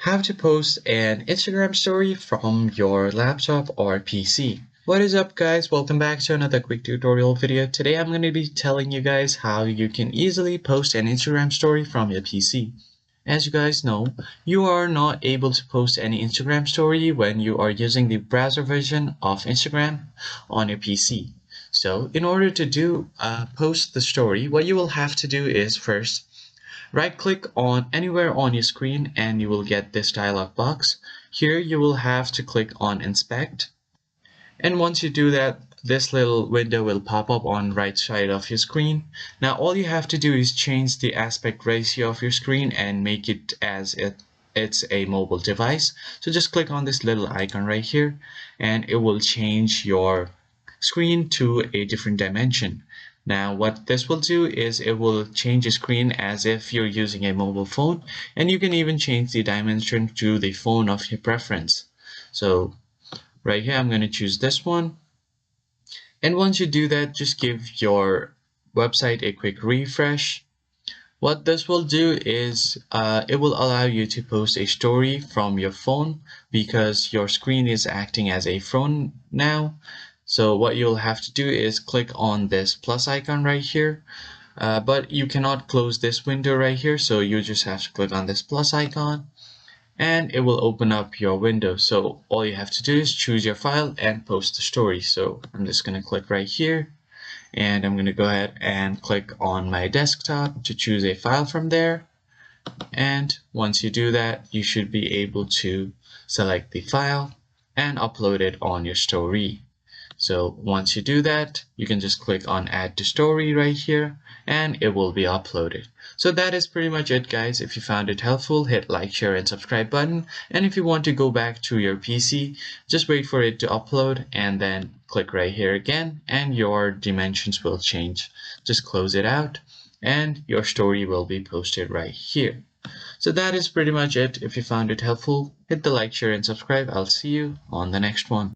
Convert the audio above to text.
How to post an Instagram story from your laptop or PC. What is up guys, welcome back to another quick tutorial video. Today I'm going to be telling you guys how you can easily post an Instagram story from your PC. As you guys know, you are not able to post any Instagram story when you are using the browser version of Instagram on your PC. So in order to post the story, what you will have to do is first right click on anywhere on your screen and you will get this dialog box. Here you will have to click on inspect, and once you do that, this little window will pop up on right side of your screen. Now all you have to do is change the aspect ratio of your screen and make it as it's a mobile device. So just click on this little icon right here and it will change your screen to a different dimension. Now what this will do is it will change the screen as if you're using a mobile phone, and you can even change the dimension to the phone of your preference. So right here I'm going to choose this one, and once you do that, just give your website a quick refresh. What this will do is it will allow you to post a story from your phone because your screen is acting as a phone now. So what you'll have to do is click on this plus icon right here, but you cannot close this window right here, so you just have to click on this plus icon and it will open up your window. So all you have to do is choose your file and post the story. So I'm just going to click right here and I'm going to go ahead and click on my desktop to choose a file from there. And once you do that, you should be able to select the file and upload it on your story. So once you do that, you can just click on add to story right here and it will be uploaded. So that is pretty much it guys. If you found it helpful, hit like, share and subscribe button. And if you want to go back to your PC, just wait for it to upload and then click right here again and your dimensions will change. Just close it out and your story will be posted right here. So that is pretty much it. If you found it helpful, hit the like, share and subscribe. I'll see you on the next one.